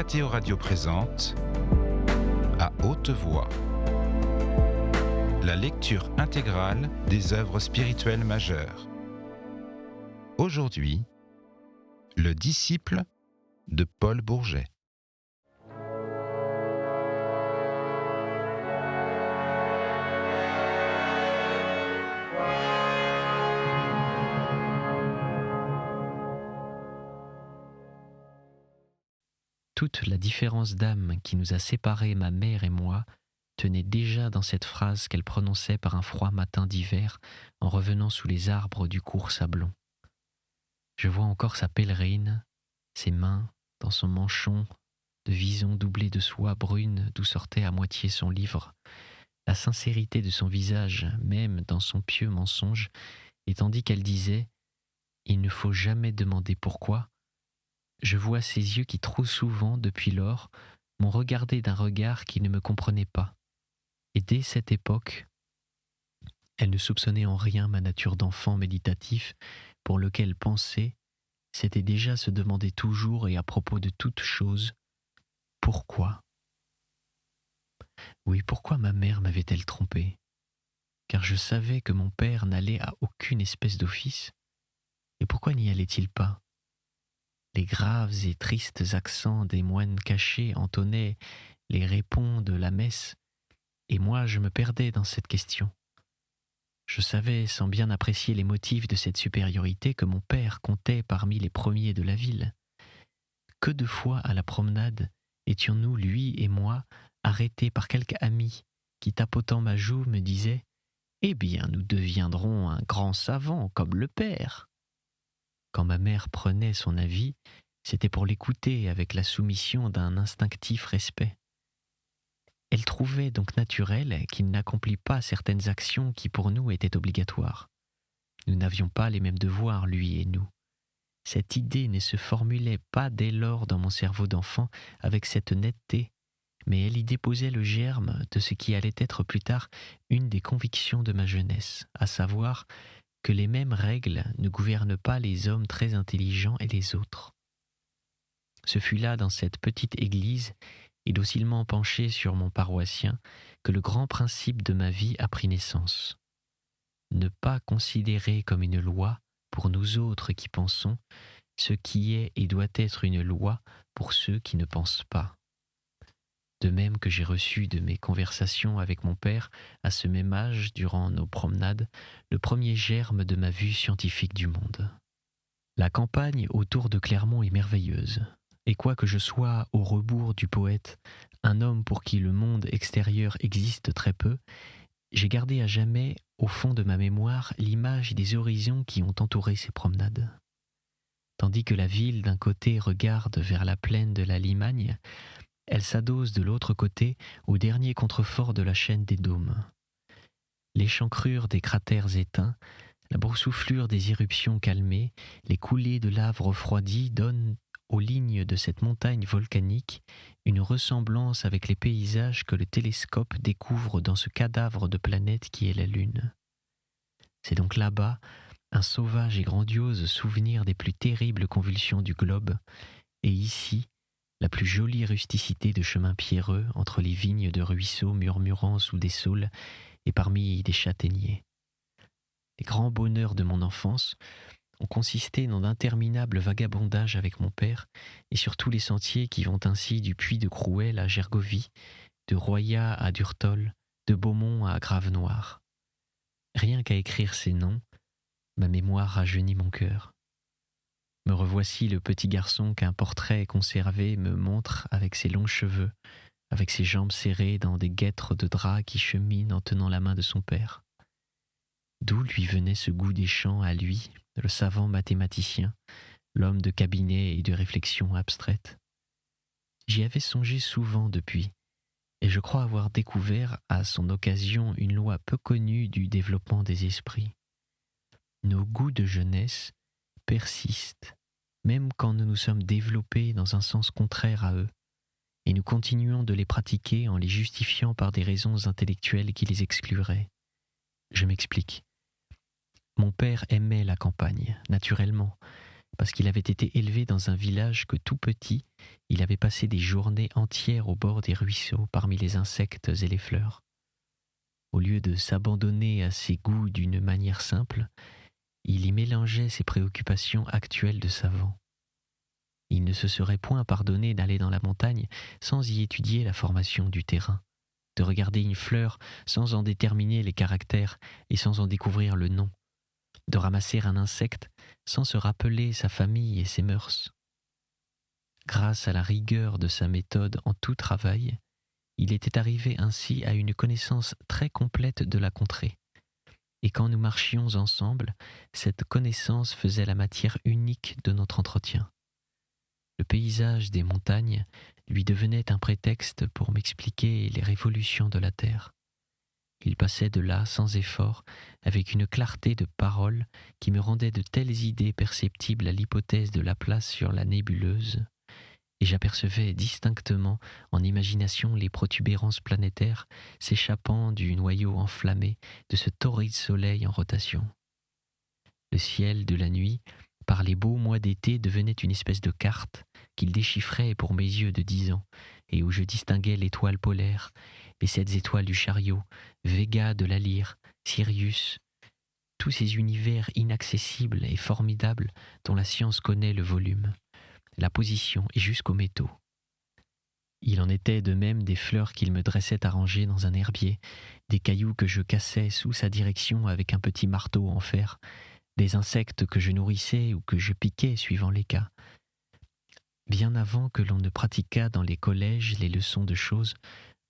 Mathéo Radio présente À haute voix la lecture intégrale des œuvres spirituelles majeures. Aujourd'hui, le disciple de Paul Bourget. Toute la différence d'âme qui nous a séparés, ma mère et moi, tenait déjà dans cette phrase qu'elle prononçait par un froid matin d'hiver en revenant sous les arbres du cours Sablon. Je vois encore sa pèlerine, ses mains dans son manchon de vison doublé de soie brune d'où sortait à moitié son livre, la sincérité de son visage même dans son pieux mensonge, et tandis qu'elle disait « Il ne faut jamais demander pourquoi », je vois ses yeux qui trop souvent, depuis lors, m'ont regardé d'un regard qui ne me comprenait pas. Et dès cette époque, elle ne soupçonnait en rien ma nature d'enfant méditatif, pour lequel penser, c'était déjà se demander toujours et à propos de toute chose, pourquoi ? Oui, pourquoi ma mère m'avait-elle trompé ? Car je savais que mon père n'allait à aucune espèce d'office. Et pourquoi n'y allait-il pas ? Les graves et tristes accents des moines cachés entonnaient les répons de la messe, et moi je me perdais dans cette question. Je savais, sans bien apprécier les motifs de cette supériorité, que mon père comptait parmi les premiers de la ville. Que de fois à la promenade étions-nous, lui et moi, arrêtés par quelque ami qui, tapotant ma joue, me disait « Eh bien, nous deviendrons un grand savant comme le père !» Quand ma mère prenait son avis, c'était pour l'écouter avec la soumission d'un instinctif respect. Elle trouvait donc naturel qu'il n'accomplît pas certaines actions qui pour nous étaient obligatoires. Nous n'avions pas les mêmes devoirs, lui et nous. Cette idée ne se formulait pas dès lors dans mon cerveau d'enfant avec cette netteté, mais elle y déposait le germe de ce qui allait être plus tard une des convictions de ma jeunesse, à savoir que les mêmes règles ne gouvernent pas les hommes très intelligents et les autres. Ce fut là, dans cette petite église, et docilement penché sur mon paroissien, que le grand principe de ma vie a pris naissance. Ne pas considérer comme une loi, pour nous autres qui pensons, ce qui est et doit être une loi pour ceux qui ne pensent pas. De même que j'ai reçu de mes conversations avec mon père, à ce même âge, durant nos promenades, le premier germe de ma vue scientifique du monde. La campagne autour de Clermont est merveilleuse. Et quoique je sois au rebours du poète, un homme pour qui le monde extérieur existe très peu, j'ai gardé à jamais, au fond de ma mémoire, l'image des horizons qui ont entouré ces promenades. Tandis que la ville d'un côté regarde vers la plaine de la Limagne, elle s'adosse de l'autre côté au dernier contrefort de la chaîne des Dômes. L'échancrure des cratères éteints, la boursouflure des éruptions calmées, les coulées de lave refroidies donnent aux lignes de cette montagne volcanique une ressemblance avec les paysages que le télescope découvre dans ce cadavre de planète qui est la Lune. C'est donc là-bas un sauvage et grandiose souvenir des plus terribles convulsions du globe, et ici la plus jolie rusticité de chemins pierreux entre les vignes de ruisseaux murmurant sous des saules et parmi des châtaigniers. Les grands bonheurs de mon enfance ont consisté dans d'interminables vagabondages avec mon père et sur tous les sentiers qui vont ainsi du puits de Crouël à Gergovie, de Royat à Durtol, de Beaumont à Grave-Noir. Rien qu'à écrire ces noms, ma mémoire rajeunit mon cœur. Me revoici le petit garçon qu'un portrait conservé me montre avec ses longs cheveux, avec ses jambes serrées dans des guêtres de drap qui cheminent en tenant la main de son père. D'où lui venait ce goût des chants à lui, le savant mathématicien, l'homme de cabinet et de réflexion abstraite. J'y avais songé souvent depuis, et je crois avoir découvert à son occasion une loi peu connue du développement des esprits. Nos goûts de jeunesse persistent, même quand nous nous sommes développés dans un sens contraire à eux, et nous continuons de les pratiquer en les justifiant par des raisons intellectuelles qui les excluraient. Je m'explique. Mon père aimait la campagne, naturellement, parce qu'il avait été élevé dans un village que tout petit, il avait passé des journées entières au bord des ruisseaux parmi les insectes et les fleurs. Au lieu de s'abandonner à ses goûts d'une manière simple, il y mélangeait ses préoccupations actuelles de savant. Il ne se serait point pardonné d'aller dans la montagne sans y étudier la formation du terrain, de regarder une fleur sans en déterminer les caractères et sans en découvrir le nom, de ramasser un insecte sans se rappeler sa famille et ses mœurs. Grâce à la rigueur de sa méthode en tout travail, il était arrivé ainsi à une connaissance très complète de la contrée. Et quand nous marchions ensemble, cette connaissance faisait la matière unique de notre entretien. Le paysage des montagnes lui devenait un prétexte pour m'expliquer les révolutions de la terre. Il passait de là sans effort, avec une clarté de parole qui me rendait de telles idées perceptibles à l'hypothèse de Laplace sur la nébuleuse, et j'apercevais distinctement en imagination les protubérances planétaires s'échappant du noyau enflammé de ce torride soleil en rotation. Le ciel de la nuit, par les beaux mois d'été, devenait une espèce de carte qu'il déchiffrait pour mes yeux de 10 ans, et où je distinguais l'étoile polaire, les 7 étoiles du chariot, Vega de la lyre, Sirius, tous ces univers inaccessibles et formidables dont la science connaît le volume, la position et jusqu'aux métaux. Il en était de même des fleurs qu'il me dressait à ranger dans un herbier, des cailloux que je cassais sous sa direction avec un petit marteau en fer, des insectes que je nourrissais ou que je piquais suivant les cas. Bien avant que l'on ne pratiquât dans les collèges les leçons de choses,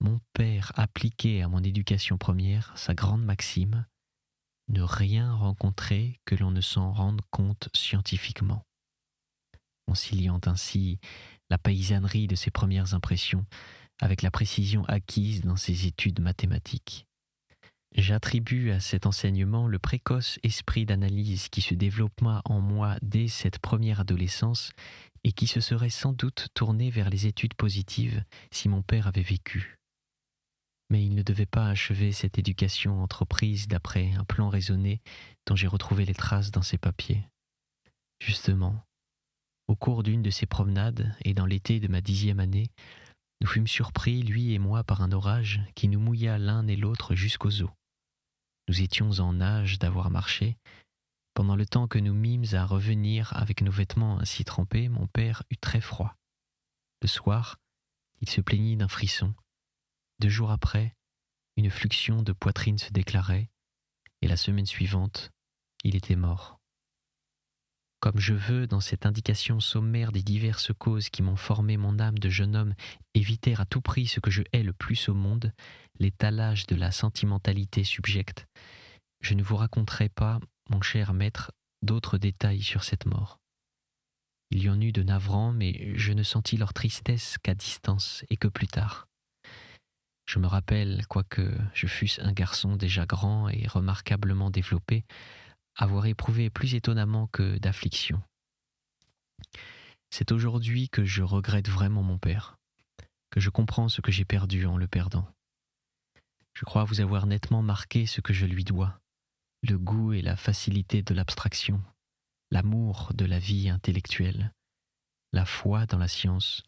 mon père appliquait à mon éducation première sa grande maxime « Ne rien rencontrer que l'on ne s'en rende compte scientifiquement », conciliant ainsi la paysannerie de ses premières impressions avec la précision acquise dans ses études mathématiques. J'attribue à cet enseignement le précoce esprit d'analyse qui se développa en moi dès cette première adolescence et qui se serait sans doute tourné vers les études positives si mon père avait vécu. Mais il ne devait pas achever cette éducation entreprise d'après un plan raisonné dont j'ai retrouvé les traces dans ses papiers. Justement, au cours d'une de ces promenades et dans l'été de ma 10e année, nous fûmes surpris, lui et moi, par un orage qui nous mouilla l'un et l'autre jusqu'aux os. Nous étions en nage d'avoir marché. Pendant le temps que nous mîmes à revenir avec nos vêtements ainsi trempés, mon père eut très froid. Le soir, il se plaignit d'un frisson. 2 jours après, une fluxion de poitrine se déclarait, et la semaine suivante, il était mort. Comme je veux, dans cette indication sommaire des diverses causes qui m'ont formé mon âme de jeune homme, éviter à tout prix ce que je hais le plus au monde, l'étalage de la sentimentalité subjecte, je ne vous raconterai pas, mon cher maître, d'autres détails sur cette mort. Il y en eut de navrants, mais je ne sentis leur tristesse qu'à distance et que plus tard. Je me rappelle, quoique je fusse un garçon déjà grand et remarquablement développé, avoir éprouvé plus étonnamment que d'affliction. C'est aujourd'hui que je regrette vraiment mon père, que je comprends ce que j'ai perdu en le perdant. Je crois vous avoir nettement marqué ce que je lui dois, le goût et la facilité de l'abstraction, l'amour de la vie intellectuelle, la foi dans la science,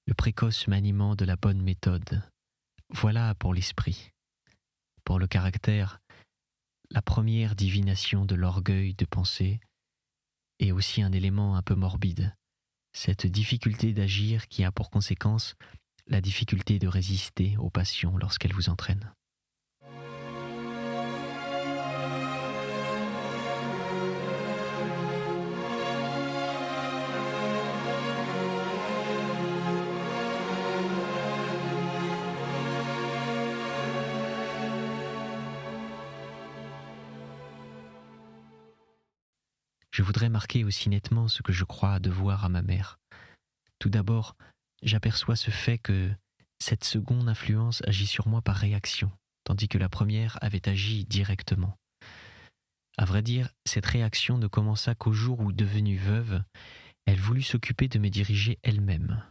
le précoce maniement de la bonne méthode. Voilà pour l'esprit. Pour le caractère, la première divination de l'orgueil de penser est aussi un élément un peu morbide, cette difficulté d'agir qui a pour conséquence la difficulté de résister aux passions lorsqu'elles vous entraînent. Je voudrais marquer aussi nettement ce que je crois devoir à ma mère. Tout d'abord, j'aperçois ce fait que cette seconde influence agit sur moi par réaction, tandis que la première avait agi directement. À vrai dire, cette réaction ne commença qu'au jour où, devenue veuve, elle voulut s'occuper de me diriger elle-même.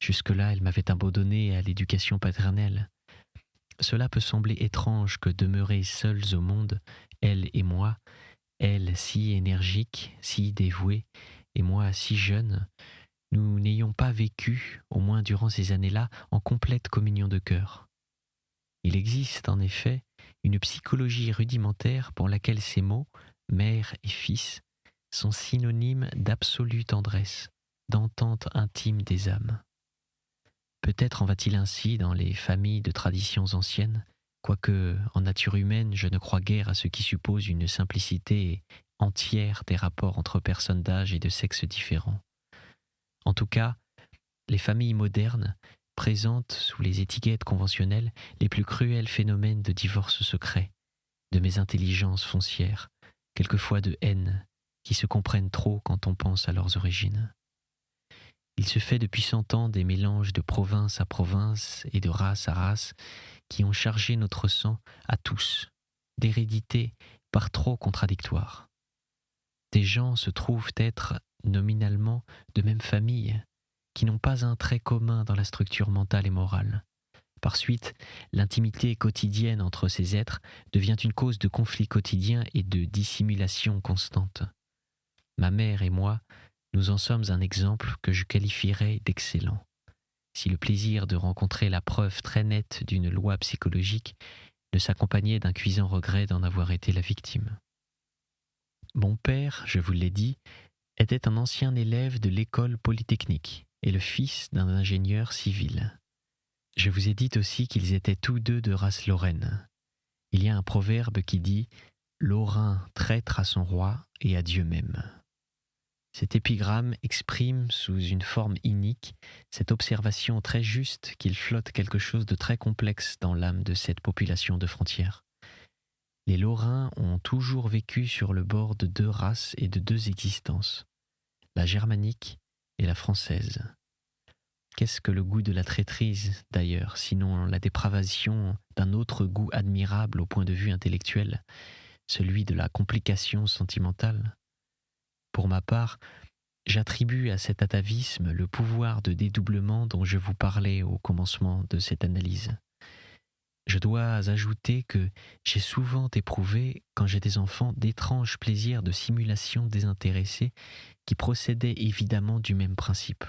Jusque-là, elle m'avait abandonné à l'éducation paternelle. Cela peut sembler étrange que demeurer seuls au monde, elle et moi, elle si énergique, si dévouée, et moi si jeune, nous n'ayons pas vécu, au moins durant ces années-là, en complète communion de cœur. Il existe en effet une psychologie rudimentaire pour laquelle ces mots, mère et fils, sont synonymes d'absolue tendresse, d'entente intime des âmes. Peut-être en va-t-il ainsi dans les familles de traditions anciennes, quoique en nature humaine je ne crois guère à ce qui suppose une simplicité entière des rapports entre personnes d'âge et de sexe différents. En tout cas, les familles modernes présentent sous les étiquettes conventionnelles les plus cruels phénomènes de divorce secret, de mésintelligence foncière, quelquefois de haine, qui se comprennent trop quand on pense à leurs origines. Il se fait depuis 100 ans des mélanges de province à province et de race à race qui ont chargé notre sang à tous, d'hérédité par trop contradictoire. Des gens se trouvent être nominalement de même famille, qui n'ont pas un trait commun dans la structure mentale et morale. Par suite, l'intimité quotidienne entre ces êtres devient une cause de conflits quotidiens et de dissimulation constante. Ma mère et moi, nous en sommes un exemple que je qualifierais d'excellent. Si le plaisir de rencontrer la preuve très nette d'une loi psychologique ne s'accompagnait d'un cuisant regret d'en avoir été la victime. Mon père, je vous l'ai dit, était un ancien élève de l'école polytechnique et le fils d'un ingénieur civil. Je vous ai dit aussi qu'ils étaient tous deux de race lorraine. Il y a un proverbe qui dit « Lorrain traître à son roi et à Dieu même ». Cet épigramme exprime sous une forme inique cette observation très juste qu'il flotte quelque chose de très complexe dans l'âme de cette population de frontières. Les Lorrains ont toujours vécu sur le bord de deux races et de deux existences, la germanique et la française. Qu'est-ce que le goût de la traîtrise, d'ailleurs, sinon la dépravation d'un autre goût admirable au point de vue intellectuel, celui de la complication sentimentale ? Pour ma part, j'attribue à cet atavisme le pouvoir de dédoublement dont je vous parlais au commencement de cette analyse. Je dois ajouter que j'ai souvent éprouvé, quand j'étais enfant, d'étranges plaisirs de simulation désintéressée qui procédaient évidemment du même principe.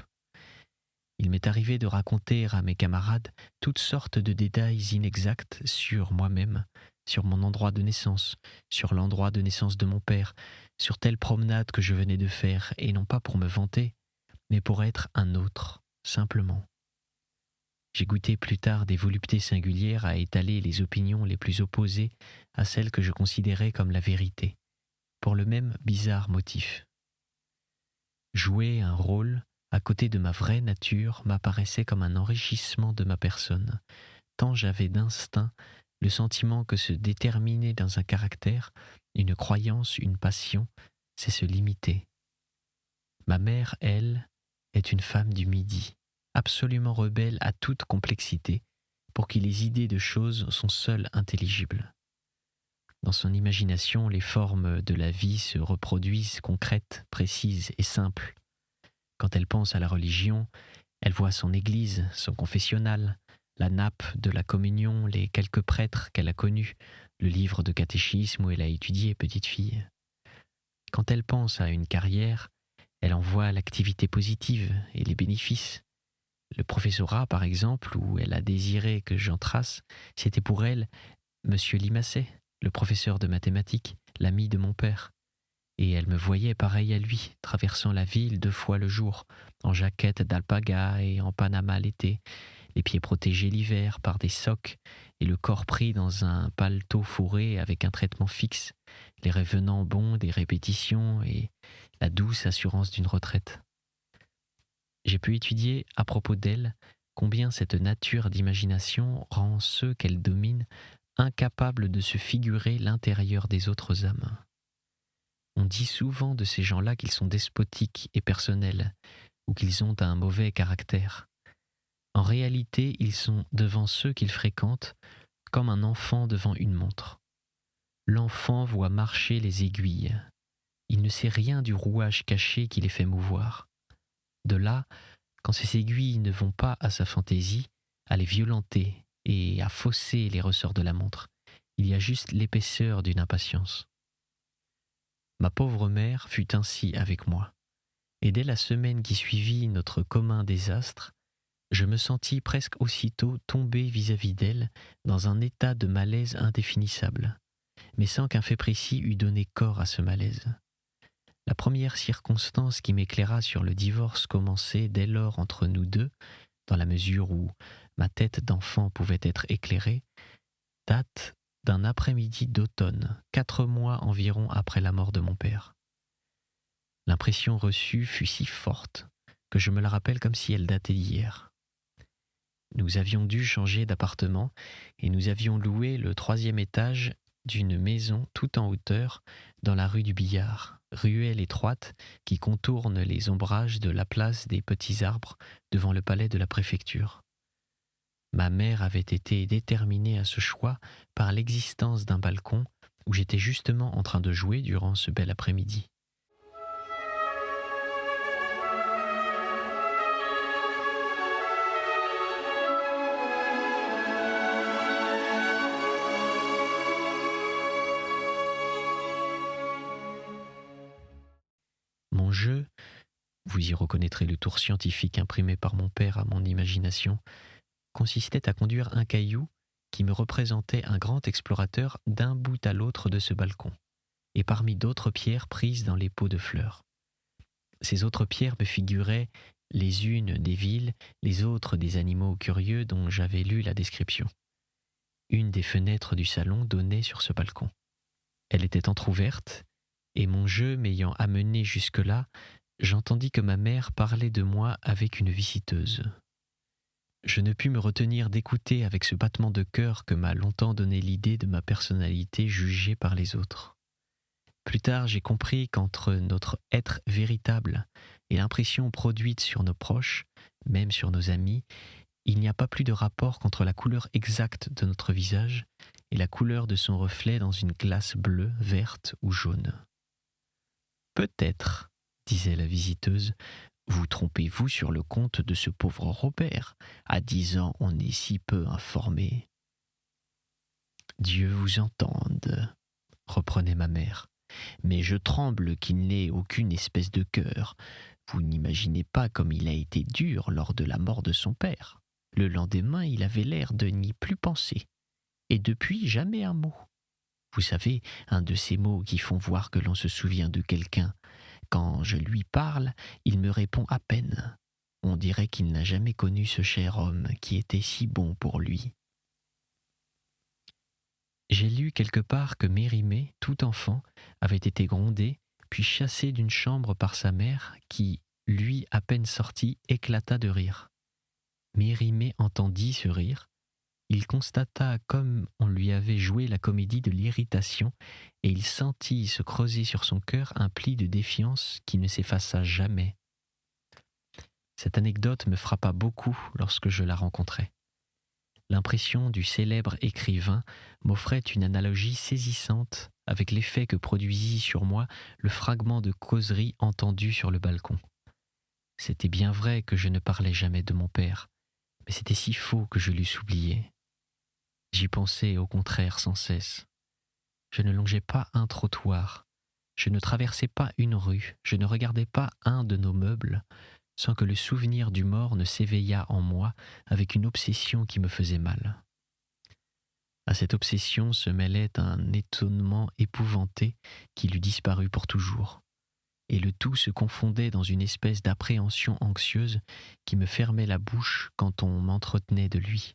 Il m'est arrivé de raconter à mes camarades toutes sortes de détails inexacts sur moi-même, sur mon endroit de naissance, sur l'endroit de naissance de mon père, sur telle promenade que je venais de faire, et non pas pour me vanter, mais pour être un autre, simplement. J'ai goûté plus tard des voluptés singulières à étaler les opinions les plus opposées à celles que je considérais comme la vérité, pour le même bizarre motif. Jouer un rôle à côté de ma vraie nature m'apparaissait comme un enrichissement de ma personne, tant j'avais d'instinct le sentiment que se déterminer dans un caractère, une croyance, une passion, c'est se limiter. Ma mère, elle, est une femme du Midi, absolument rebelle à toute complexité, pour qui les idées de choses sont seules intelligibles. Dans son imagination, les formes de la vie se reproduisent concrètes, précises et simples. Quand elle pense à la religion, elle voit son église, son confessionnal, la nappe de la communion, les quelques prêtres qu'elle a connus, le livre de catéchisme où elle a étudié petite fille. Quand elle pense à une carrière, elle en voit l'activité positive et les bénéfices. Le professorat, par exemple, où elle a désiré que j'entrasse, c'était pour elle Monsieur Limassey, le professeur de mathématiques, l'ami de mon père. Et elle me voyait pareil à lui, traversant la ville 2 fois le jour, en jaquette d'alpaga et en panama l'été, les pieds protégés l'hiver par des socques et le corps pris dans un paletot fourré avec un traitement fixe, les revenants bons des répétitions et la douce assurance d'une retraite. J'ai pu étudier à propos d'elle combien cette nature d'imagination rend ceux qu'elle domine incapables de se figurer l'intérieur des autres âmes. On dit souvent de ces gens-là qu'ils sont despotiques et personnels, ou qu'ils ont un mauvais caractère. En réalité, ils sont devant ceux qu'ils fréquentent comme un enfant devant une montre. L'enfant voit marcher les aiguilles. Il ne sait rien du rouage caché qui les fait mouvoir. De là, quand ces aiguilles ne vont pas à sa fantaisie, à les violenter et à fausser les ressorts de la montre, il y a juste l'épaisseur d'une impatience. Ma pauvre mère fut ainsi avec moi. Et dès la semaine qui suivit notre commun désastre, je me sentis presque aussitôt tomber vis-à-vis d'elle dans un état de malaise indéfinissable, mais sans qu'un fait précis eût donné corps à ce malaise. La première circonstance qui m'éclaira sur le divorce commencé dès lors entre nous deux, dans la mesure où ma tête d'enfant pouvait être éclairée, date d'un après-midi d'automne, 4 mois environ après la mort de mon père. L'impression reçue fut si forte que je me la rappelle comme si elle datait d'hier. Nous avions dû changer d'appartement et nous avions loué le 3e étage d'une maison tout en hauteur dans la rue du Billard, ruelle étroite qui contourne les ombrages de la place des petits arbres devant le palais de la préfecture. Ma mère avait été déterminée à ce choix par l'existence d'un balcon où j'étais justement en train de jouer durant ce bel après-midi. Mon jeu, vous y reconnaîtrez le tour scientifique imprimé par mon père à mon imagination, consistait à conduire un caillou qui me représentait un grand explorateur d'un bout à l'autre de ce balcon, et parmi d'autres pierres prises dans les pots de fleurs. Ces autres pierres me figuraient les unes des villes, les autres des animaux curieux dont j'avais lu la description. Une des fenêtres du salon donnait sur ce balcon. Elle était entr'ouverte, et mon jeu m'ayant amené jusque-là, j'entendis que ma mère parlait de moi avec une visiteuse. Je ne pus me retenir d'écouter avec ce battement de cœur que m'a longtemps donné l'idée de ma personnalité jugée par les autres. Plus tard, j'ai compris qu'entre notre être véritable et l'impression produite sur nos proches, même sur nos amis, il n'y a pas plus de rapport qu'entre la couleur exacte de notre visage et la couleur de son reflet dans une glace bleue, verte ou jaune. « Peut-être, disait la visiteuse, vous trompez-vous sur le compte de ce pauvre Robert. À 10 ans, on est si peu informé. »« Dieu vous entende, reprenait ma mère. Mais je tremble qu'il n'ait aucune espèce de cœur. Vous n'imaginez pas comme il a été dur lors de la mort de son père. Le lendemain, il avait l'air de n'y plus penser. Et depuis, jamais un mot. Vous savez, un de ces mots qui font voir que l'on se souvient de quelqu'un. Quand je lui parle, il me répond à peine. On dirait qu'il n'a jamais connu ce cher homme qui était si bon pour lui. J'ai lu quelque part que Mérimée, tout enfant, avait été grondé, puis chassé d'une chambre par sa mère qui, lui, à peine sorti, éclata de rire. Mérimée entendit ce rire. Il constata comme on lui avait joué la comédie de l'irritation et il sentit se creuser sur son cœur un pli de défiance qui ne s'effaça jamais. Cette anecdote me frappa beaucoup lorsque je la rencontrai. L'impression du célèbre écrivain m'offrait une analogie saisissante avec l'effet que produisit sur moi le fragment de causerie entendu sur le balcon. C'était bien vrai que je ne parlais jamais de mon père, mais c'était si faux que je l'eusse oublié. J'y pensais au contraire sans cesse. Je ne longeais pas un trottoir, je ne traversais pas une rue, je ne regardais pas un de nos meubles, sans que le souvenir du mort ne s'éveillât en moi avec une obsession qui me faisait mal. À cette obsession se mêlait un étonnement épouvanté qui l'eût disparu pour toujours, et le tout se confondait dans une espèce d'appréhension anxieuse qui me fermait la bouche quand on m'entretenait de lui.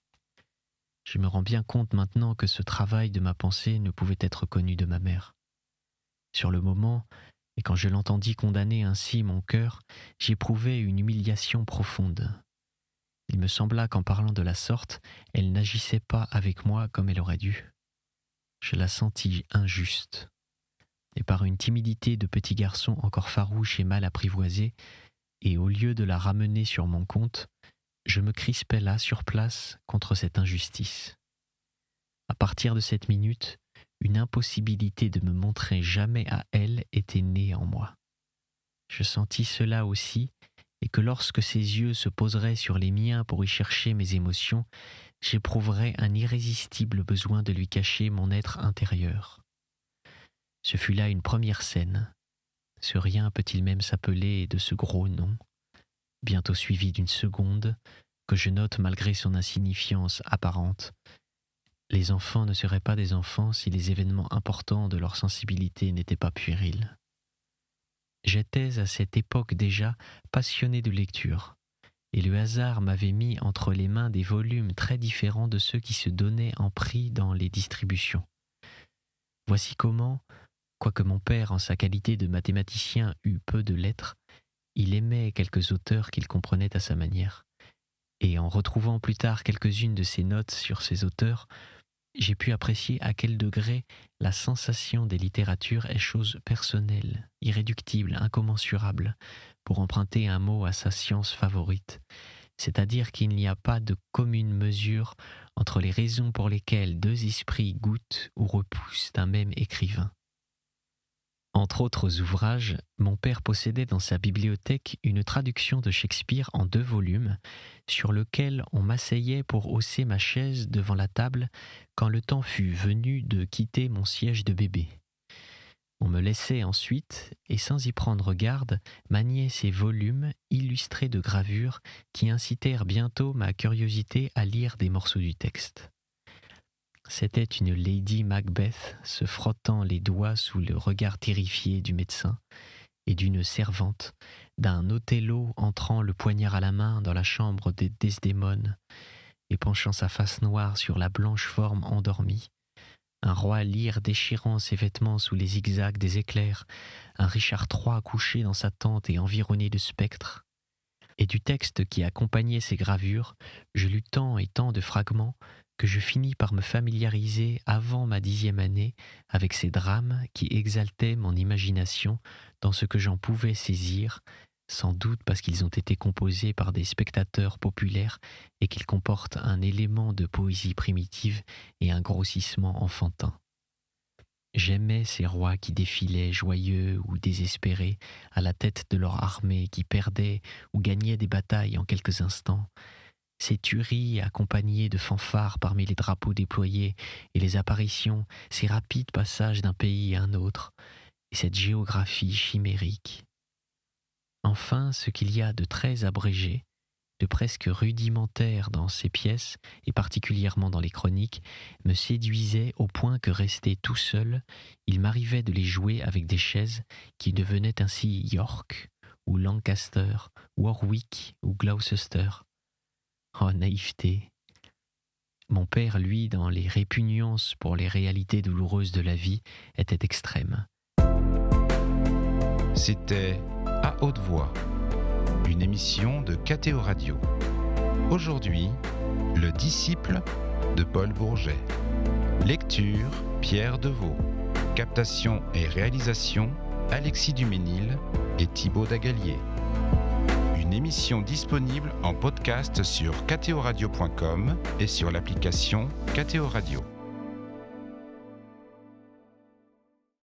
Je me rends bien compte maintenant que ce travail de ma pensée ne pouvait être connu de ma mère. Sur le moment, et quand je l'entendis condamner ainsi mon cœur, j'éprouvai une humiliation profonde. Il me sembla qu'en parlant de la sorte, elle n'agissait pas avec moi comme elle aurait dû. Je la sentis injuste. Et par une timidité de petit garçon encore farouche et mal apprivoisé, et au lieu de la ramener sur mon compte, je me crispai là sur place contre cette injustice. À partir de cette minute, une impossibilité de me montrer jamais à elle était née en moi. Je sentis cela aussi, et que lorsque ses yeux se poseraient sur les miens pour y chercher mes émotions, j'éprouverais un irrésistible besoin de lui cacher mon être intérieur. Ce fut là une première scène, Ce rien peut-il même s'appeler de ce gros nom, bientôt suivi d'une seconde, que je note malgré son insignifiance apparente. Les enfants ne seraient pas des enfants si les événements importants de leur sensibilité n'étaient pas puérils. J'étais à cette époque déjà passionné de lecture, et le hasard m'avait mis entre les mains des volumes très différents de ceux qui se donnaient en prix dans les distributions. Voici comment, quoique mon père, en sa qualité de mathématicien, eût peu de lettres, il aimait quelques auteurs qu'il comprenait à sa manière. Et en retrouvant plus tard quelques-unes de ses notes sur ces auteurs, j'ai pu apprécier à quel degré la sensation des littératures est chose personnelle, irréductible, incommensurable, pour emprunter un mot à sa science favorite, c'est-à-dire qu'il n'y a pas de commune mesure entre les raisons pour lesquelles deux esprits goûtent ou repoussent un même écrivain. Entre autres ouvrages, mon père possédait dans sa bibliothèque une traduction de Shakespeare en 2 volumes, sur lequel on m'asseyait pour hausser ma chaise devant la table quand le temps fut venu de quitter mon siège de bébé. On me laissait ensuite, et sans y prendre garde, manier ces volumes illustrés de gravures qui incitèrent bientôt ma curiosité à lire des morceaux du texte. C'était une Lady Macbeth se frottant les doigts sous le regard terrifié du médecin et d'une servante, d'un Othello entrant le poignard à la main dans la chambre des Desdémones et penchant sa face noire sur la blanche forme endormie, un roi Lear déchirant ses vêtements sous les zigzags des éclairs, un Richard III couché dans sa tente et environné de spectres. Et du texte qui accompagnait ces gravures, je lus tant et tant de fragments que je finis par me familiariser avant ma 10e année avec ces drames qui exaltaient mon imagination dans ce que j'en pouvais saisir, sans doute parce qu'ils ont été composés par des spectateurs populaires et qu'ils comportent un élément de poésie primitive et un grossissement enfantin. J'aimais ces rois qui défilaient joyeux ou désespérés à la tête de leur armée, qui perdaient ou gagnaient des batailles en quelques instants, ces tueries accompagnées de fanfares parmi les drapeaux déployés et les apparitions, ces rapides passages d'un pays à un autre, et cette géographie chimérique. Enfin, ce qu'il y a de très abrégé, de presque rudimentaire dans ces pièces, et particulièrement dans les chroniques, me séduisait au point que resté tout seul, il m'arrivait de les jouer avec des chaises qui devenaient ainsi York, ou Lancaster, Warwick ou Gloucester. Oh, naïveté! Mon père, lui, dans les répugnances pour les réalités douloureuses de la vie, était extrême. C'était À haute voix, une émission de KTO Radio. Aujourd'hui, Le disciple de Paul Bourget. Lecture, Pierre Deveau. Captation et réalisation, Alexis Duménil et Thibaut Dagalier. Une émission disponible en podcast sur ktoradio.com et sur l'application KTO Radio.